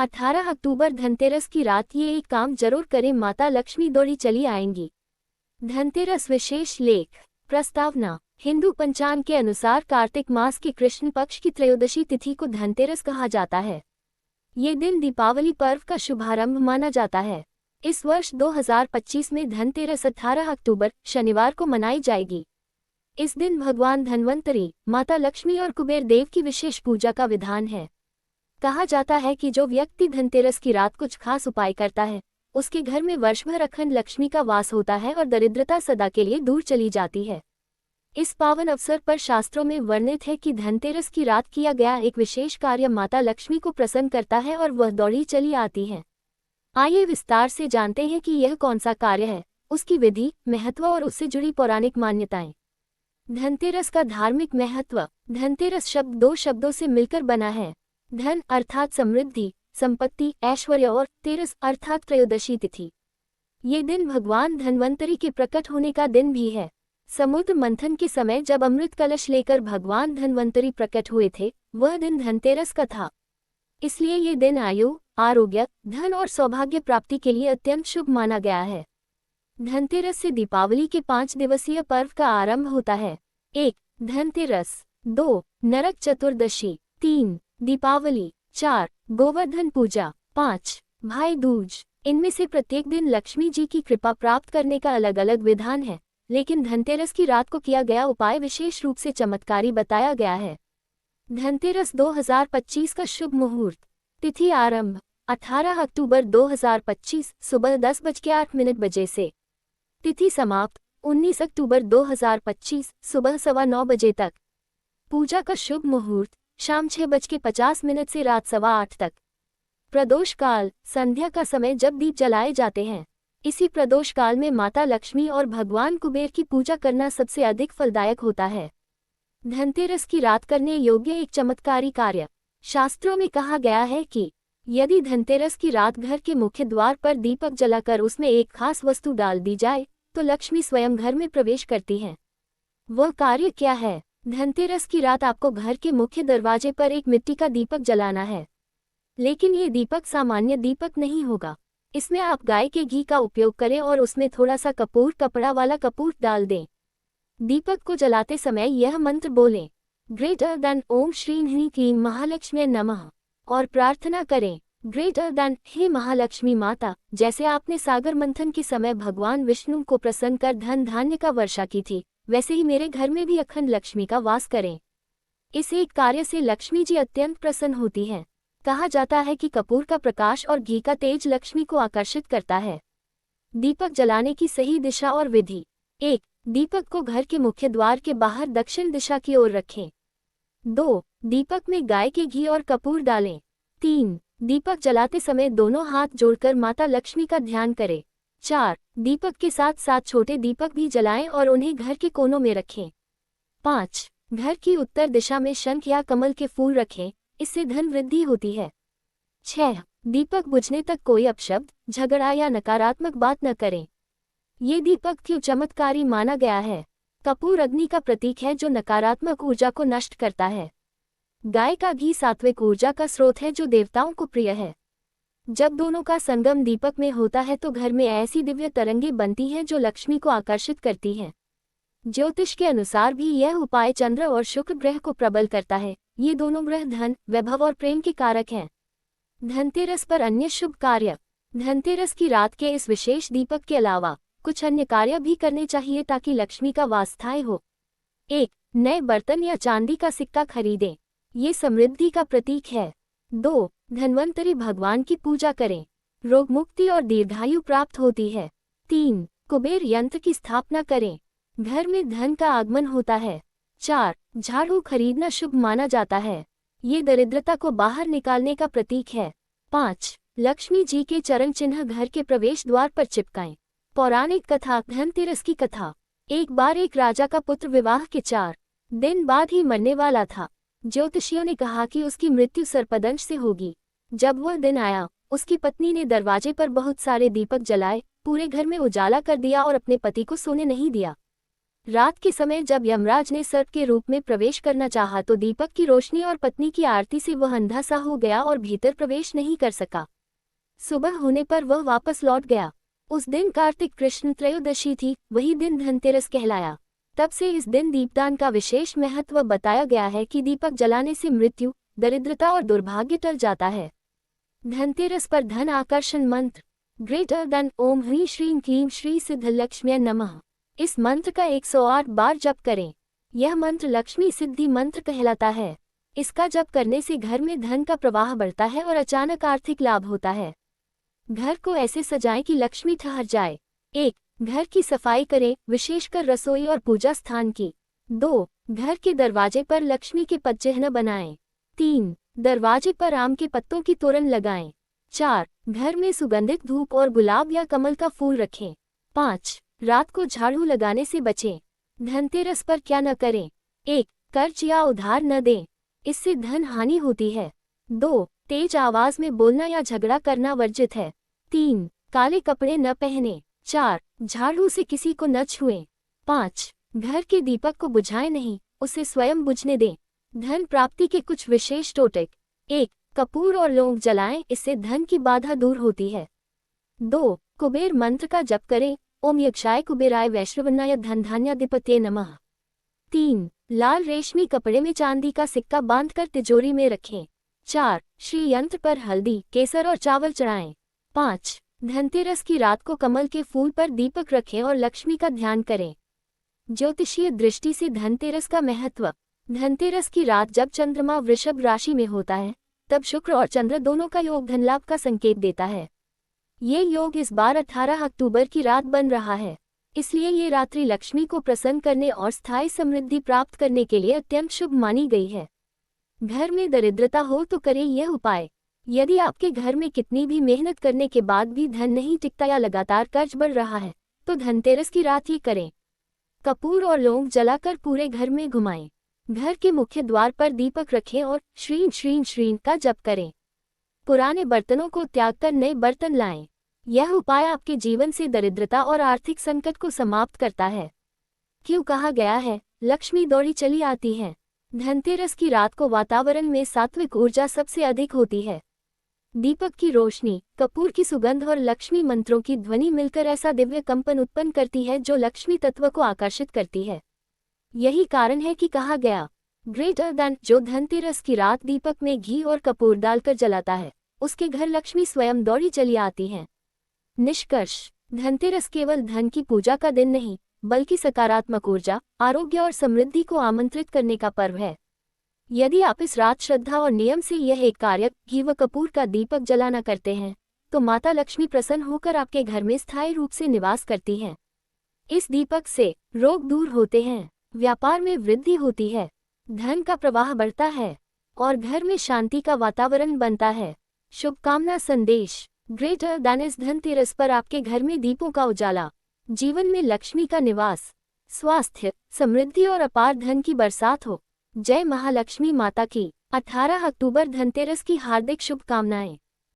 18 अक्टूबर धनतेरस की रात ये एक काम जरूर करें, माता लक्ष्मी दौड़ी चली आएंगी। धनतेरस विशेष लेख। प्रस्तावना। हिंदू पंचांग के अनुसार कार्तिक मास के कृष्ण पक्ष की त्रयोदशी तिथि को धनतेरस कहा जाता है। ये दिन दीपावली पर्व का शुभारंभ माना जाता है। इस वर्ष 2025 में धनतेरस 18 अक्टूबर शनिवार को मनाई जाएगी। इस दिन भगवान धन्वंतरी, माता लक्ष्मी और कुबेर देव की विशेष पूजा का विधान है। कहा जाता है कि जो व्यक्ति धनतेरस की रात कुछ खास उपाय करता है, उसके घर में वर्ष भर अखंड लक्ष्मी का वास होता है और दरिद्रता सदा के लिए दूर चली जाती है। इस पावन अवसर पर शास्त्रों में वर्णित है कि धनतेरस की रात किया गया एक विशेष कार्य माता लक्ष्मी को प्रसन्न करता है और वह दौड़ी चली आती है। आइए विस्तार से जानते हैं कि यह कौन सा कार्य है, उसकी विधि, महत्व और उससे जुड़ी पौराणिक मान्यताएं। धनतेरस का धार्मिक महत्व। धनतेरस शब्द दो शब्दों से मिलकर बना है। धन अर्थात समृद्धि, संपत्ति, ऐश्वर्य और तेरस अर्थात त्रयोदशी तिथि। ये दिन भगवान धन्वंतरी के प्रकट होने का दिन भी है। समुद्र मंथन के समय जब अमृत कलश लेकर भगवान धन्वंतरी प्रकट हुए थे, वह दिन धनतेरस का था। इसलिए ये दिन आयु, आरोग्य, धन और सौभाग्य प्राप्ति के लिए अत्यंत शुभ माना गया है। धनतेरस से दीपावली के 5 दिवसीय पर्व का आरंभ होता है। 1. धनतेरस। 2. नरक चतुर्दशी। 3. दीपावली। 4. गोवर्धन पूजा। 5. भाई दूज। इनमें से प्रत्येक दिन लक्ष्मी जी की कृपा प्राप्त करने का अलग अलग विधान है, लेकिन धनतेरस की रात को किया गया उपाय विशेष रूप से चमत्कारी बताया गया है। धनतेरस 2025 का शुभ मुहूर्त। तिथि आरंभ 18 अक्टूबर 2025 सुबह 10:08 से। तिथि समाप्त 19 अक्टूबर 2025 सुबह 9:15 बजे तक। पूजा का शुभ मुहूर्त शाम 6:50 से रात 8:15 तक। प्रदोष काल संध्या का समय जब दीप जलाए जाते हैं। इसी प्रदोष काल में माता लक्ष्मी और भगवान कुबेर की पूजा करना सबसे अधिक फलदायक होता है। धनतेरस की रात करने योग्य एक चमत्कारी कार्य। शास्त्रों में कहा गया है कि यदि धनतेरस की रात घर के मुख्य द्वार पर दीपक जलाकर उसमें एक खास वस्तु डाल दी जाए तो लक्ष्मी स्वयं घर में प्रवेश करती हैं। वह कार्य क्या है? धनतेरस की रात आपको घर के मुख्य दरवाजे पर एक मिट्टी का दीपक जलाना है। लेकिन ये दीपक सामान्य दीपक नहीं होगा। इसमें आप गाय के घी का उपयोग करें और उसमें थोड़ा सा कपूर, कपड़ा वाला कपूर डाल दें। दीपक को जलाते समय यह मंत्र बोलें, ग्रेटर देन ओम श्री ह्रीं क्लीं महालक्ष्मी नमः, और प्रार्थना करें, ग्रेटर देन हे महालक्ष्मी माता, जैसे आपने सागर मंथन के समय भगवान विष्णु को प्रसन्न कर धन धान्य का वर्षा की थी, वैसे ही मेरे घर में भी अखंड लक्ष्मी का वास करें। इस एक कार्य से लक्ष्मी जी अत्यंत प्रसन्न होती हैं। कहा जाता है कि कपूर का प्रकाश और घी का तेज लक्ष्मी को आकर्षित करता है। दीपक जलाने की सही दिशा और विधि। 1. दीपक को घर के मुख्य द्वार के बाहर दक्षिण दिशा की ओर रखें। 2. दीपक में गाय के घी और कपूर डालें। 3. दीपक जलाते समय दोनों हाथ जोड़कर माता लक्ष्मी का ध्यान करें। 4. दीपक के साथ साथ छोटे दीपक भी जलाएं और उन्हें घर के कोनों में रखें। 5. घर की उत्तर दिशा में शंख या कमल के फूल रखें, इससे धन वृद्धि होती है। 6. दीपक बुझने तक कोई अपशब्द, झगड़ा या नकारात्मक बात न करें। ये दीपक क्यों चमत्कारी माना गया है? कपूर अग्नि का प्रतीक है जो नकारात्मक ऊर्जा को नष्ट करता है। गाय का घी सात्विक ऊर्जा का स्रोत है जो देवताओं को प्रिय है। जब दोनों का संगम दीपक में होता है तो घर में ऐसी दिव्य तरंगें बनती हैं जो लक्ष्मी को आकर्षित करती हैं। ज्योतिष के अनुसार भी यह उपाय चंद्र और शुक्र ग्रह को प्रबल करता है। ये दोनों ग्रह धन, वैभव और प्रेम के कारक हैं। धनतेरस पर अन्य शुभ कार्य। धनतेरस की रात के इस विशेष दीपक के अलावा कुछ अन्य कार्य भी करने चाहिए ताकि लक्ष्मी का वास स्थायी हो। 1. नए बर्तन या चांदी का सिक्का खरीदें, ये समृद्धि का प्रतीक है। 2. धन्वंतरी भगवान की पूजा करें, रोग मुक्ति और दीर्घायु प्राप्त होती है। 3. कुबेर यंत्र की स्थापना करें, घर में धन का आगमन होता है। 4. झाड़ू खरीदना शुभ माना जाता है, ये दरिद्रता को बाहर निकालने का प्रतीक है। 5. लक्ष्मी जी के चरण चिन्ह घर के प्रवेश द्वार पर चिपकाएं। पौराणिक कथा। धनतेरस की कथा। एक बार एक राजा का पुत्र विवाह के 4 दिन बाद ही मरने वाला था। ज्योतिषियों ने कहा कि उसकी मृत्यु सर्पदंश से होगी। जब वह दिन आया, उसकी पत्नी ने दरवाजे पर बहुत सारे दीपक जलाए, पूरे घर में उजाला कर दिया और अपने पति को सोने नहीं दिया। रात के समय जब यमराज ने सर्प के रूप में प्रवेश करना चाहा तो दीपक की रोशनी और पत्नी की आरती से वह अंधा सा हो गया और भीतर प्रवेश नहीं कर सका। सुबह होने पर वह वापस लौट गया। उस दिन कार्तिक कृष्ण त्रयोदशी थी, वही दिन धनतेरस कहलाया। तब से इस दिन दीपदान का विशेष महत्व बताया गया है कि दीपक जलाने से मृत्यु, दरिद्रता और दुर्भाग्य टल जाता है। धनतेरस पर धन आकर्षण मंत्र ग्रेटर देन ओम ह्रीं श्रीं क्लीं श्री सिद्धलक्ष्म्यै नमः। इस मंत्र का 108 बार जप करें। यह मंत्र लक्ष्मी सिद्धि मंत्र कहलाता है। इसका जप करने से घर में धन का प्रवाह बढ़ता है और अचानक आर्थिक लाभ होता है। घर को ऐसे सजाएं कि लक्ष्मी ठहर जाए। 1. घर की सफाई करें, विशेषकर रसोई और पूजा स्थान की। 2. घर के दरवाजे पर लक्ष्मी के पदचिह्न बनाएं। 3. दरवाजे पर आम के पत्तों की तोरण लगाएं। 4. घर में सुगंधित धूप और गुलाब या कमल का फूल रखें। 5. रात को झाड़ू लगाने से बचें। धनतेरस पर क्या न करें। 1. कर्ज या उधार न दें, इससे धन हानि होती है। 2. तेज आवाज में बोलना या झगड़ा करना वर्जित है। 3. काले कपड़े न पहने। 4. झाड़ू से किसी को न छुएं। 5. घर के दीपक को बुझाएं नहीं, उसे स्वयं बुझने दें। धन प्राप्ति के कुछ विशेष टोटक। 1. कपूर और लौंग जलाएं, इससे धन की बाधा दूर होती है। 2. कुबेर मंत्र का जप करें, ओम यक्षाय कुबेराय वैश्रवन्नाय धनधान्याधिपतये नमः। 3. लाल रेशमी कपड़े में चांदी का सिक्का बांधकर तिजोरी में रखें। 4. श्री यंत्र पर हल्दी, केसर और चावल चढ़ाएं। 5. धनतेरस की रात को कमल के फूल पर दीपक रखें और लक्ष्मी का ध्यान करें। ज्योतिषीय दृष्टि से धनतेरस का महत्व। धनतेरस की रात जब चंद्रमा वृषभ राशि में होता है, तब शुक्र और चंद्र दोनों का योग धनलाभ का संकेत देता है। ये योग इस बार 18 अक्टूबर की रात बन रहा है, इसलिए ये रात्रि लक्ष्मी को प्रसन्न करने और स्थायी समृद्धि प्राप्त करने के लिए अत्यंत शुभ मानी गई है। घर में दरिद्रता हो तो करें यह उपाय। यदि आपके घर में कितनी भी मेहनत करने के बाद भी धन नहीं टिकता या लगातार कर्ज बढ़ रहा है, तो धनतेरस की रात ये करें। कपूर और लौंग जलाकर पूरे घर में घुमाएं। घर के मुख्य द्वार पर दीपक रखें और श्रीं श्रीं श्रीं का जप करें। पुराने बर्तनों को त्याग कर नए बर्तन लाएं। यह उपाय आपके जीवन से दरिद्रता और आर्थिक संकट को समाप्त करता है। क्यों कहा गया है, लक्ष्मी दौड़ी चली आती है। धनतेरस की रात को वातावरण में सात्विक ऊर्जा सबसे अधिक होती है। दीपक की रोशनी, कपूर की सुगंध और लक्ष्मी मंत्रों की ध्वनि मिलकर ऐसा दिव्य कंपन उत्पन्न करती है जो लक्ष्मी तत्व को आकर्षित करती है। यही कारण है कि कहा गया, ग्रेटर देन जो धनतेरस की रात दीपक में घी और कपूर डालकर जलाता है, उसके घर लक्ष्मी स्वयं दौड़ी चली आती हैं। निष्कर्ष, धनतेरस केवल धन की पूजा का दिन नहीं, बल्कि सकारात्मक ऊर्जा, आरोग्य और समृद्धि को आमंत्रित करने का पर्व है। यदि आप इस रात श्रद्धा और नियम से यह एक कार्य घी व कपूर का दीपक जलाना करते हैं, तो माता लक्ष्मी प्रसन्न होकर आपके घर में स्थायी रूप से निवास करती हैं। इस दीपक से रोग दूर होते हैं, व्यापार में वृद्धि होती है, धन का प्रवाह बढ़ता है और घर में शांति का वातावरण बनता है। शुभकामना संदेश। ग्रेटर देन इस धनतेरस पर आपके घर में दीपों का उजाला, जीवन में लक्ष्मी का निवास, स्वास्थ्य, समृद्धि और अपार धन की बरसात हो। जय महालक्ष्मी माता की। 18 अक्टूबर धनतेरस की हार्दिक शुभकामनाएं।